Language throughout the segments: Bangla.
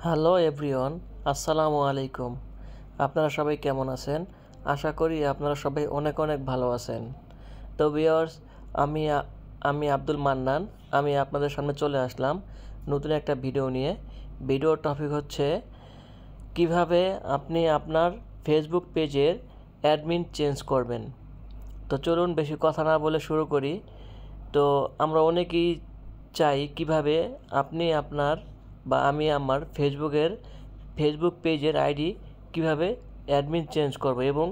হ্যালো এভরিওয়ান, আসসালামু আলাইকুম। আপনারা সবাই কেমন আছেন? আশা করি আপনারা সবাই অনেক অনেক ভালো আছেন। তো ভিউয়ার্স, আমি আমি আব্দুল মান্নান। আমি আপনাদের সামনে চলে আসলাম নতুন একটা ভিডিও নিয়ে। ভিডিওর টপিক হচ্ছে কিভাবে আপনি আপনার ফেসবুক পেজের অ্যাডমিন চেঞ্জ করবেন। তো চলুন বেশি কথা না বলে শুরু করি। তো আমরা অনেকেই চাই কিভাবে আপনি আপনার বা আমি আমার ফেসবুক পেজের আইডি কিভাবে অ্যাডমিন চেঞ্জ করব এবং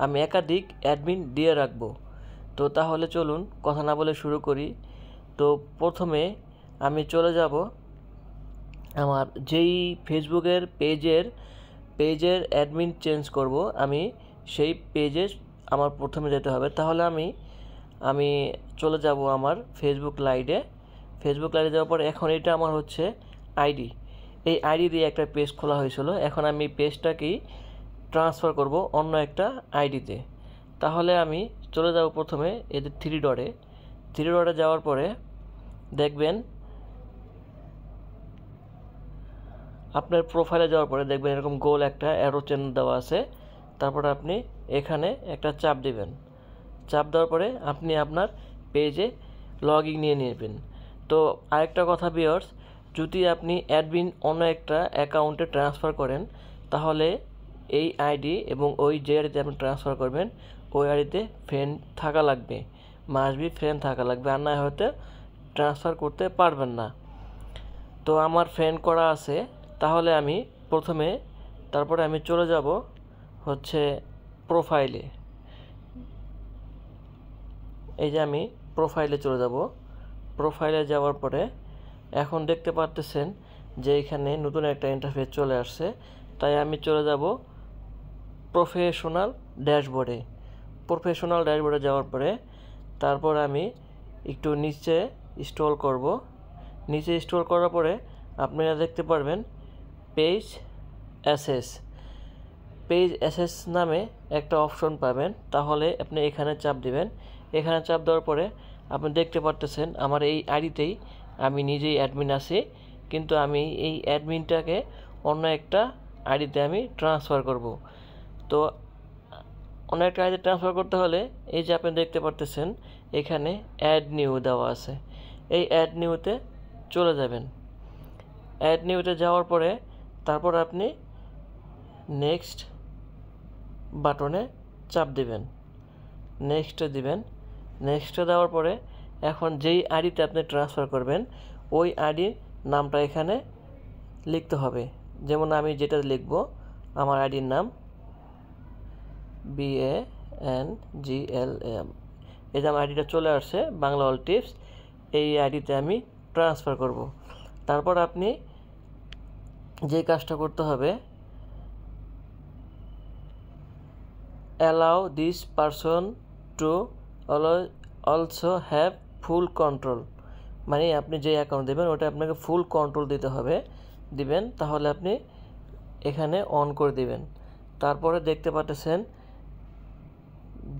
আমি একাধিক অ্যাডমিন দিয়ে রাখব। তো তাহলে চলুন কথা না বলে শুরু করি। তো প্রথমে আমি চলে যাব আমার যেই ফেসবুকের পেজের অ্যাডমিন চেঞ্জ করব, আমি সেই পেজে আমার প্রথমে যেতে হবে। তাহলে আমি চলে যাব আমার ফেসবুক লাইভে যাওয়ার পর এখন এটা আমার হচ্ছে আইডি। এই আইডি দিয়ে একটা পেজ খোলা হয়েছিল। এখন আমি পেজটাকেই ট্রান্সফার করব অন্য একটা আইডিতে। তাহলে আমি চলে যাব প্রথমে এদের থ্রি ডটে যাওয়ার পরে দেখবেন আপনার প্রোফাইলে যাওয়ার পরে দেখবেন এরকম গোল একটা অ্যারো চেন দেওয়া আছে। তারপরে আপনি এখানে একটা চাপ দেবেন। চাপ দেওয়ার পরে আপনি আপনার পেজে লগ ইন নিয়ে নেবেন। তো আরেকটা কথা ভিউয়ার্স, যদি আপনি অ্যাডমিন অন্য একটা অ্যাকাউন্টে ট্রান্সফার করেন তাহলে এই আইডি এবং ওই যে আইডিতে আপনি ট্রান্সফার করবেন ওই আইডিতে ফ্রেন্ড থাকা লাগবে, মাস্ট বি ফ্রেন্ড থাকা লাগবে, আর না হয়তো ট্রান্সফার করতে পারবেন না। তো আমার ফ্রেন্ড করা আছে, তাহলে আমি তারপরে আমি চলে যাব হচ্ছে প্রোফাইলে। এই যে আমি প্রোফাইলে চলে যাব। প্রোফাইলে যাওয়ার পরে এখন দেখতে পাচ্ছেন যে এখানে নতুন একটা ইন্টারফেস চলে আসছে। তাই আমি চলে যাব প্রফেশনাল ড্যাশবোর্ডে যাওয়ার পরে তারপর আমি একটু নিচে স্ক্রল করব। নিচে স্ক্রল করার পরে আপনারা দেখতে পারবেন পেজ অ্যাসেস নামে একটা অপশন পাবেন। তাহলে আপনি এখানে চাপ দিবেন। এখানে চাপ দেওয়ার পরে আপনি দেখতে পারতেছেন আমার এই আইডিতেই আমি নিজেই অ্যাডমিন আছি, কিন্তু আমি এই অ্যাডমিনটাকে অন্য একটা আইডিতে আমি ট্রান্সফার করব। তো অন্য একটা আইডিতে ট্রান্সফার করতে হলে এই যে আপনি দেখতে পারতেছেন এখানে অ্যাড নিউ দেওয়া আছে। এই অ্যাড নিউতে চলে যাবেন। অ্যাড নিউতে যাওয়ার পরে তারপর আপনি নেক্সট বাটনে চাপ দিবেন, নেক্সটে দেওয়ার পরে এখন যেই আইডিতে আপনি ট্রান্সফার করবেন ওই আইডির নামটা এখানে লিখতে হবে। যেমন আমি যেটা লিখব, আমার আইডির নাম BANGLAM। এই যে আমার আইডিটা চলে আসছে, বাংলা অল টিপস। এই আইডিতে আমি ট্রান্সফার করব। তারপর আপনি যে কাজটা করতে হবে, allow this person to also have full control, মানে আপনি যে অ্যাকাউন্ট দেবেন ওটা আপনাকে ফুল কন্ট্রোল দিবেন। তাহলে আপনি এখানে অন করে দিবেন। তারপরে দেখতে পাচ্ছেন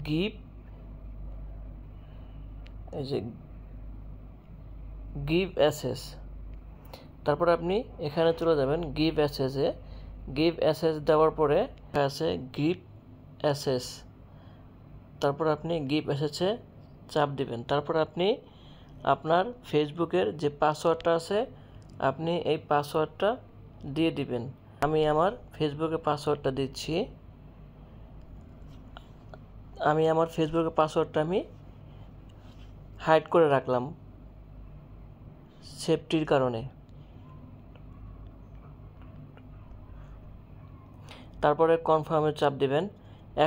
গিভ অ্যাসেস। তারপর আপনি এখানে চলে যাবেন গিভ অ্যাসেস দেওয়ার পরে আছে গিভ অ্যাসেস। তারপর আপনি গিভ অ্যাসেসে চাপ দিবেন। তারপর আপনি আপনার ফেসবুকের যে পাসওয়ার্ডটা আছে আপনি এই পাসওয়ার্ডটা দিয়ে দিবেন। আমি আমার ফেসবুকের পাসওয়ার্ডটা দিচ্ছি। আমি হাইড করে রাখলাম সেফটির কারণে। তারপরে কনফার্মে চাপ দিবেন।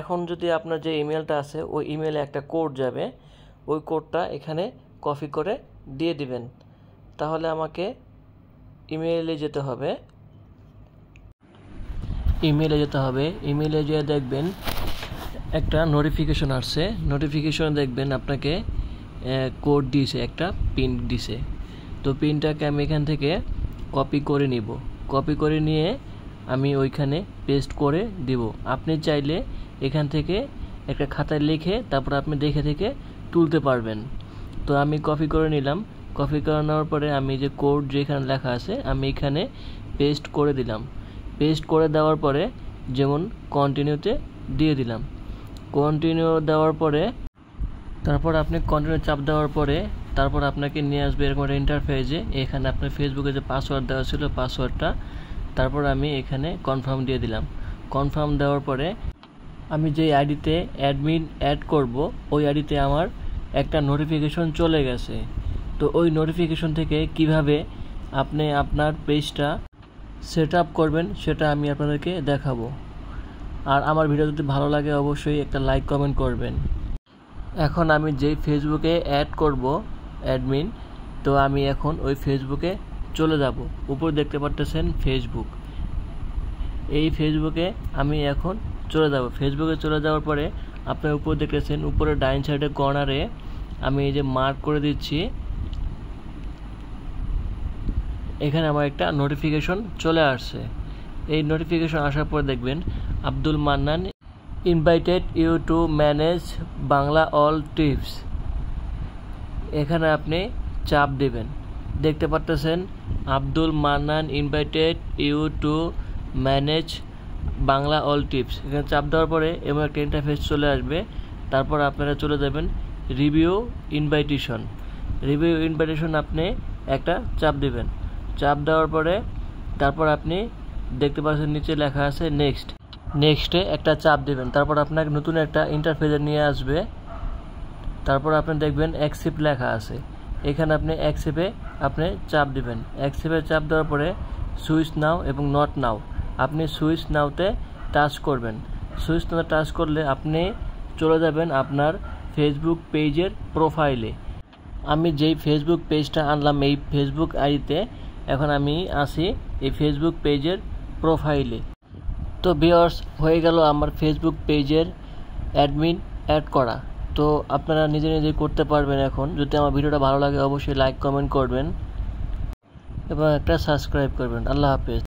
এখন যদি আপনার যে ইমেলটা আছে ওই ইমেলে একটা কোড যাবে, ওই কোডটা এখানে কপি করে দিয়ে দিবেন। তাহলে আমাকে ইমেলে যেতে হবে। ইমেলে যেয়ে দেখবেন একটা নোটিফিকেশন আসছে। নোটিফিকেশনে দেখবেন আপনাকে কোড দিয়েছে, একটা পিন দিছে। তো পিনটাকে আমি এখান থেকে কপি করে নিব। কপি করে নিয়ে আমি ওইখানে পেস্ট করে দিব। আপনি চাইলে এখান থেকে একটা খাতায় লিখে তারপর আপনি দেখে তুলতে পারবেন। তো আমি কপি করে নিলাম। কপি করে নেওয়ার পরে আমি যে কোড যেখানে লেখা আছে আমি এখানে পেস্ট করে দিলাম। পেস্ট করে দেওয়ার পরে যেমন কন্টিনিউতে দিয়ে দিলাম। কন্টিনিউ দেওয়ার পরে তারপর আপনি কন্টিনিউ চাপ দেওয়ার পরে তারপর আপনাকে নিয়ে আসবে এরকম একটা ইন্টারফেসে। এখানে আপনার ফেসবুকে যে পাসওয়ার্ড দেওয়া ছিল পাসওয়ার্ডটা তারপর আমি এখানে কনফার্ম দিয়ে দিলাম। কনফার্ম দেওয়ার পরে আমি যে আইডিতে অ্যাডমিন অ্যাড করব ওই আইডিতে আমার একটা নোটিফিকেশন চলে গেছে। তো ওই নোটিফিকেশন থেকে কিভাবে আপনি আপনার পেজটা সেট আপ করবেন সেটা আমি আপনাদেরকে দেখাবো। আর আমার ভিডিও যদি ভালো লাগে অবশ্যই একটা লাইক কমেন্ট করবেন। এখন আমি যেই ফেসবুকে অ্যাড করব অ্যাডমিন, তো আমি এখন ওই ফেসবুকে চলে যাব। উপরে দেখতে পাচ্ছেন ফেসবুক, এই ফেসবুকে আমি এখন চলে যাব। ফেসবুকে চলে যাওয়ার পরে আপনার উপরে দেখতেছেন উপরে ডাইন সাইডে কর্নারে আমি এই যে মার্ক করে দিচ্ছি, এখানে আমার একটা নোটিফিকেশন চলে আসছে। এই নোটিফিকেশন আসার পর দেখবেন Abdul Mannan invited you to manage Bangla all tips, এখানে আপনি চাপ দেবেন। দেখতে পাচ্ছেন Abdul Mannan invited you to manage Bangla all tips, এখানে চাপ দেওয়ার পরে এমন একটা ইন্টারফেস চলে আসবে। তারপর আপনারা চলে যাবেন রিভিউ ইনভাইটেশন। রিভিউ ইনভাইটেশন আপনি একটা চাপ দেবেন। চাপ দেওয়ার পরে তারপর আপনি দেখতে পাচ্ছেন নিচে লেখা আছে নেক্সট, নেক্সটে একটা চাপ দেবেন। তারপর আপনাকে নতুন একটা ইন্টারফেসে নিয়ে আসবে। তারপর আপনি দেখবেন অ্যাকসেপ্ট লেখা আছে, এখানে আপনি অ্যাকসেপ্টে আপনি চাপ দিবেন। অ্যাকসেপ্টে চাপ দেওয়ার পরে সুইচ নাও এবং নট নাও আপনি সুইচ নাওতে টাচ করবেন। সুইচ নাওতে টাচ করলে আপনি চলে যাবেন আপনার ফেসবুক পেজের প্রোফাইলে। আমি যেই ফেসবুক পেজটা আনলাম এই ফেসবুক আইডিতে এখন আমি আসি এই ফেসবুক পেজের প্রোফাইলে। তো ভিউয়ার্স হয়ে গেল আমার ফেসবুক পেজের অ্যাডমিন অ্যাড করা। তো আপনারা নিজে নিজে করতে পারবেন। এখন যদি আমার ভিডিওটা ভালো লাগে অবশ্যই লাইক কমেন্ট করবেন এবং একটা সাবস্ক্রাইব করবেন। আল্লাহ হাফেজ।